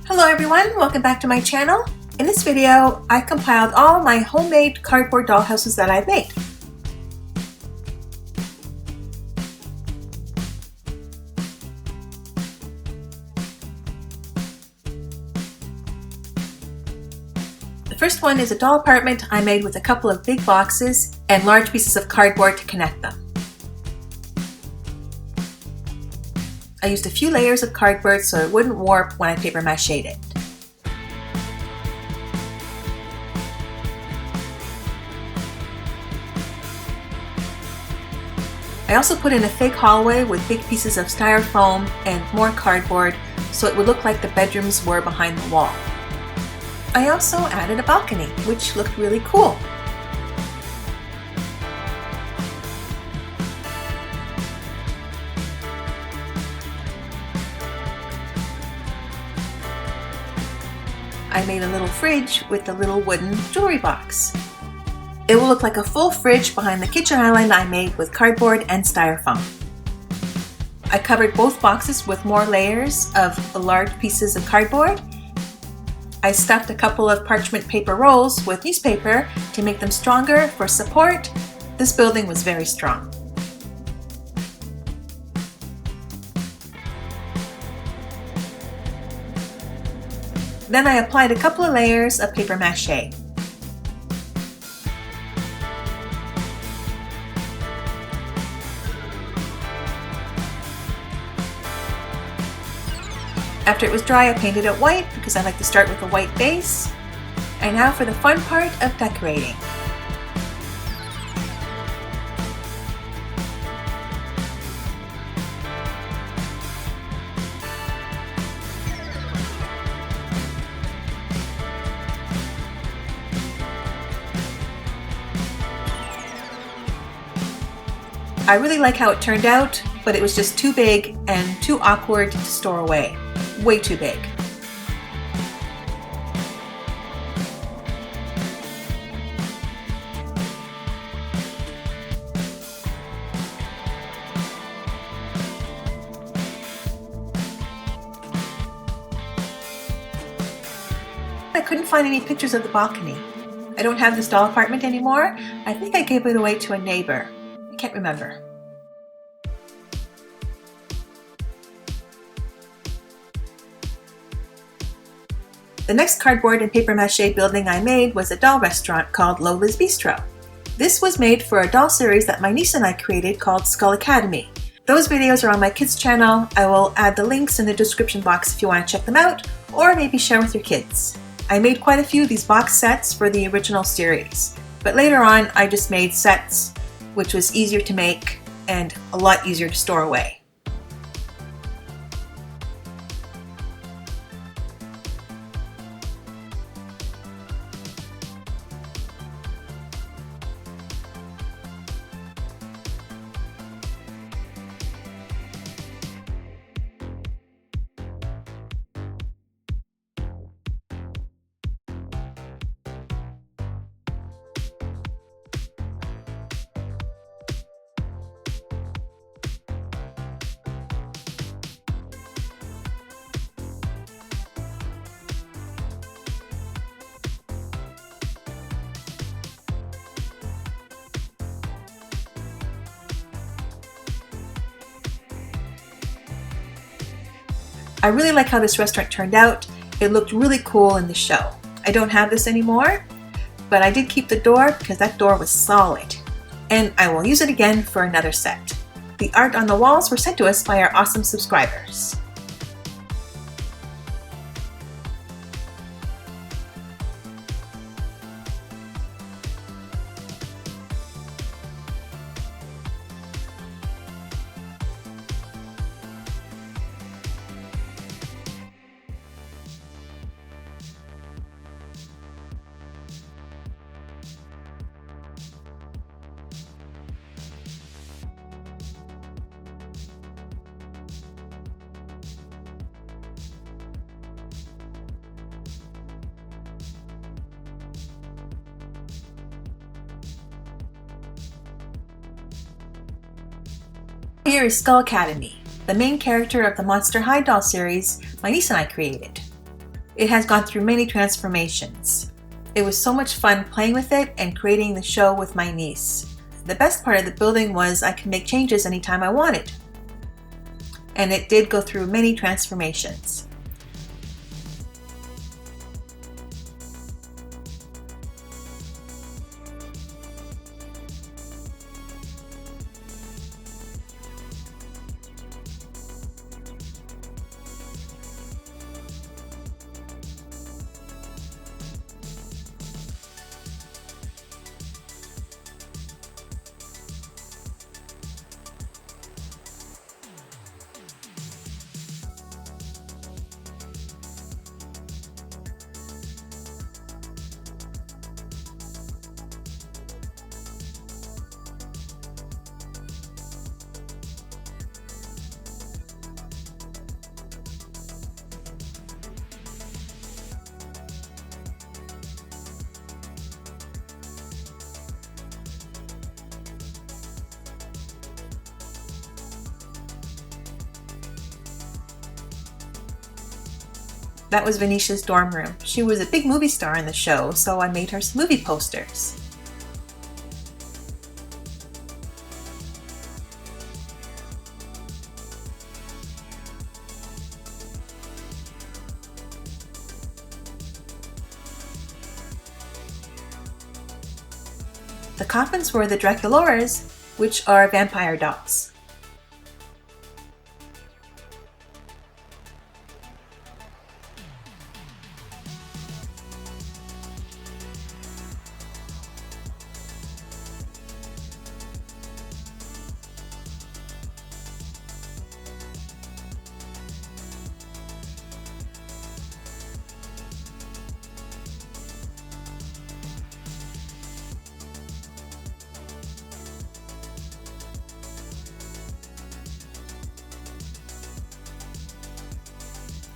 Hello everyone, welcome back to my channel. In this video, I compiled all my homemade cardboard dollhouses that I've made. The first one is a doll apartment I made with a couple of big boxes and large pieces of cardboard to connect them. I used a few layers of cardboard so it wouldn't warp when I paper mache'd it. I also put in a fake hallway with big pieces of styrofoam and more cardboard so it would look like the bedrooms were behind the wall. I also added a balcony, which looked really cool. I made a little fridge with a little wooden jewelry box. It will look like a full fridge behind the kitchen island I made with cardboard and styrofoam. I covered both boxes with more layers of large pieces of cardboard. I stuffed a couple of parchment paper rolls with newspaper to make them stronger for support. This building was very strong. Then I applied a couple of layers of paper mache. After it was dry, I painted it white because I like to start with a white base. And now for the fun part of decorating. I really like how it turned out, but it was just too big and too awkward to store away. Way too big. I couldn't find any pictures of the balcony. I don't have this doll apartment anymore. I think I gave it away to a neighbor. I can't remember. The next cardboard and paper mache building I made was a doll restaurant called Lola's Bistro. This was made for a doll series that my niece and I created called Skull Academy. Those videos are on my kids' channel. I will add the links in the description box if you want to check them out, or maybe share with your kids. I made quite a few of these box sets for the original series, but later on I just made sets, which was easier to make and a lot easier to store away. I really like how this restaurant turned out. It looked really cool in the show. I don't have this anymore, but I did keep the door because that door was solid. And I will use it again for another set. The art on the walls were sent to us by our awesome subscribers. Here is Skull Academy, the main character of the Monster High doll series my niece and I created. It has gone through many transformations. It was so much fun playing with it and creating the show with my niece. The best part of the building was I could make changes anytime I wanted. And it did go through many transformations. That was Venetia's dorm room. She was a big movie star in the show, so I made her some movie posters. The coffins were the Draculoras, which are vampire dolls.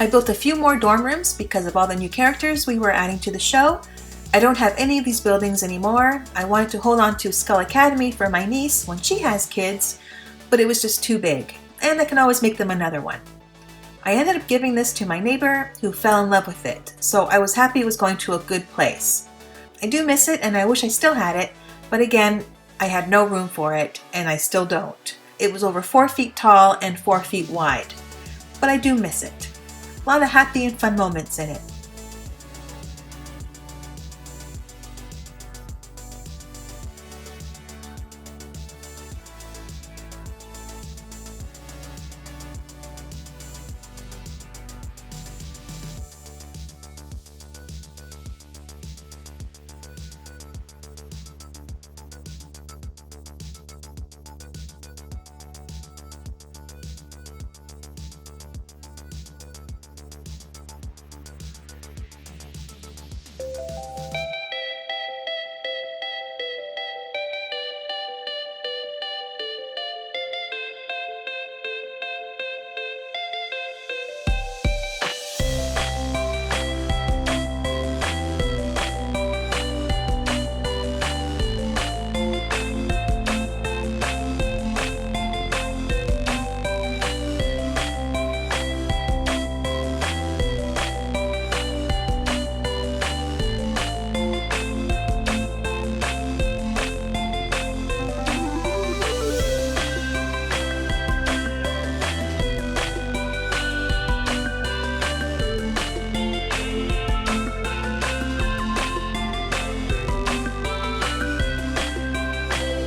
I built a few more dorm rooms because of all the new characters we were adding to the show. I don't have any of these buildings anymore. I wanted to hold on to Skull Academy for my niece when she has kids, but it was just too big, and I can always make them another one. I ended up giving this to my neighbor who fell in love with it, so I was happy it was going to a good place. I do miss it and I wish I still had it, but again, I had no room for it, and I still don't. It was over 4 feet tall and 4 feet wide, but I do miss it. A lot of happy and fun moments in it.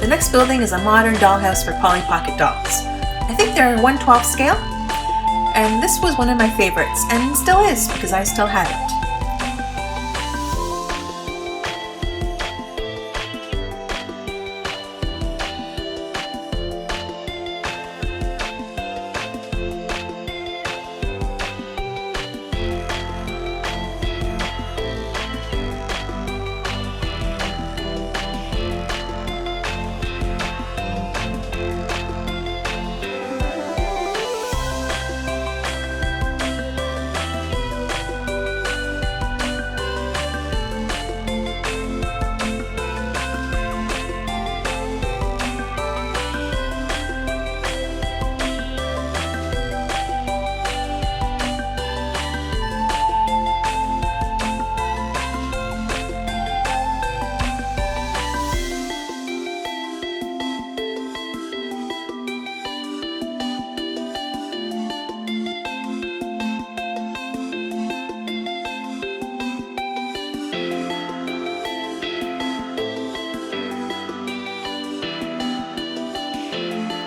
The next building is a modern dollhouse for Polly Pocket dolls. I think they're 1/12 scale, and this was one of my favorites, and still is because I still have it.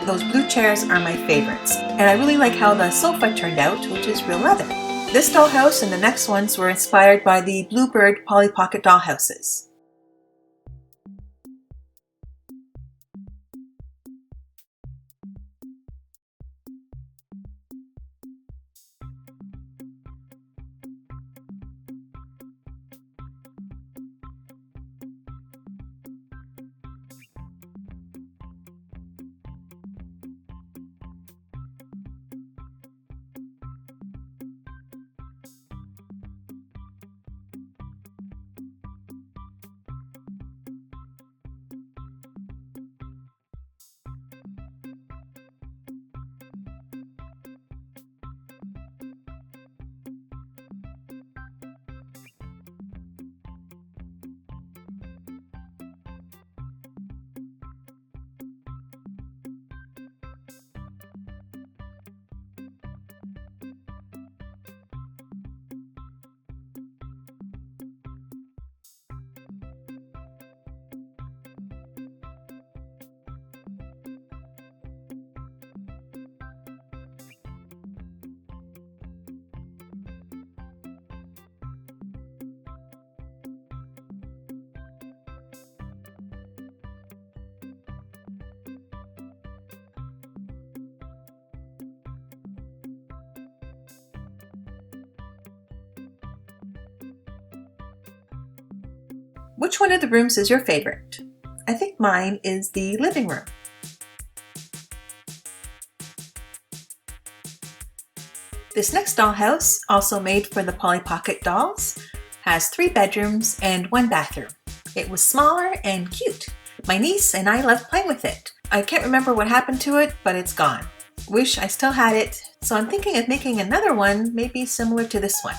Those blue chairs are my favorites, and I really like how the sofa turned out, which is real leather. This dollhouse and the next ones were inspired by the Bluebird Polly Pocket dollhouses. Which one of the rooms is your favorite? I think mine is the living room. This next dollhouse, also made for the Polly Pocket dolls, has 3 bedrooms and 1 bathroom. It was smaller and cute. My niece and I loved playing with it. I can't remember what happened to it, but it's gone. Wish I still had it, so I'm thinking of making another one maybe similar to this one.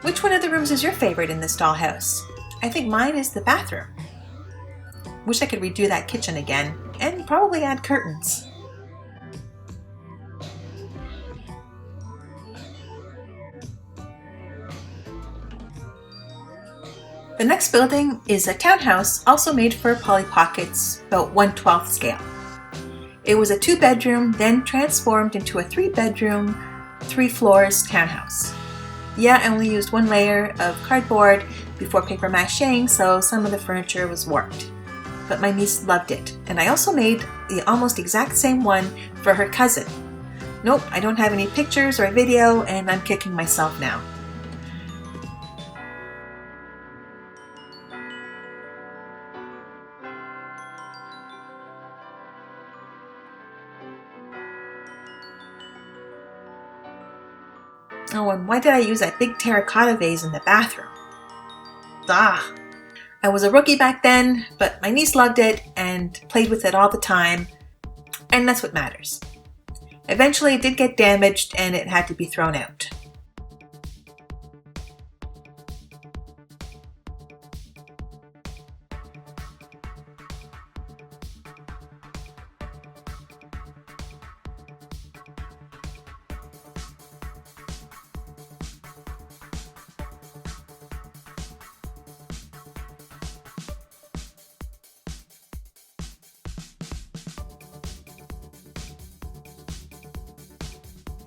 Which one of the rooms is your favorite in this dollhouse? I think mine is the bathroom. Wish I could redo that kitchen again and probably add curtains. The next building is a townhouse, also made for Polly Pockets, about 1/12 scale. It was a 2-bedroom, then transformed into a 3-bedroom, 3 floors townhouse. Yeah, I only used 1 layer of cardboard before paper macheing, so some of the furniture was warped. But my niece loved it, and I also made the almost exact same one for her cousin. Nope, I don't have any pictures or video, and I'm kicking myself now. Oh, and why did I use that big terracotta vase in the bathroom? Ah! I was a rookie back then, but my niece loved it and played with it all the time, and that's what matters. Eventually it did get damaged and it had to be thrown out.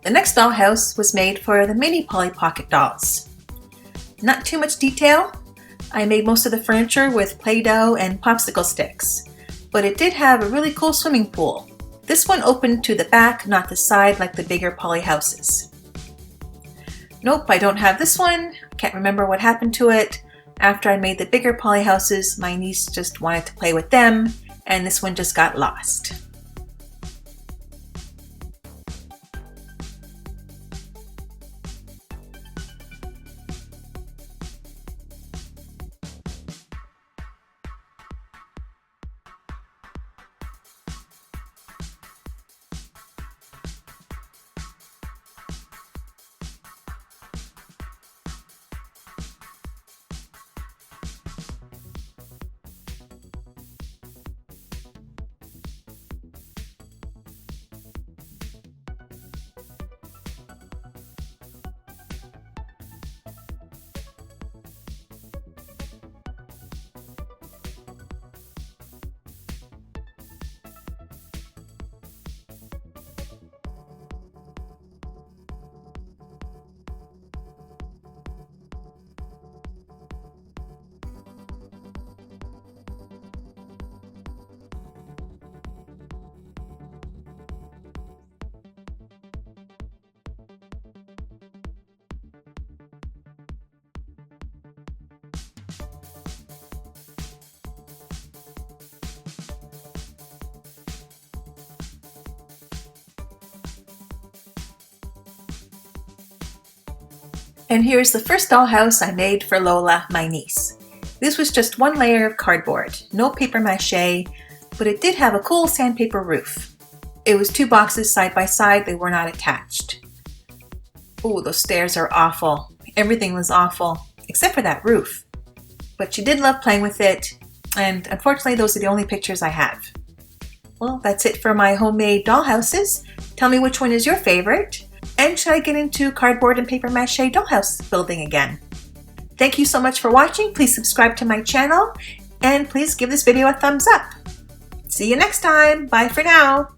The next dollhouse was made for the mini Polly Pocket dolls. Not too much detail. I made most of the furniture with Play-Doh and popsicle sticks, but it did have a really cool swimming pool. This one opened to the back, not the side like the bigger Polly houses. Nope, I don't have this one. Can't remember what happened to it. After I made the bigger Polly houses, my niece just wanted to play with them, and this one just got lost. And here's the first dollhouse I made for Lola, my niece. This was just 1 layer of cardboard, no paper mache, but it did have a cool sandpaper roof. It was 2 boxes side by side, they were not attached. Oh, those stairs are awful. Everything was awful, except for that roof. But she did love playing with it, and unfortunately those are the only pictures I have. Well, that's it for my homemade dollhouses. Tell me which one is your favorite. And should I get into cardboard and paper mache dollhouse building again? Thank you so much for watching. Please subscribe to my channel and please give this video a thumbs up. See you next time. Bye for now.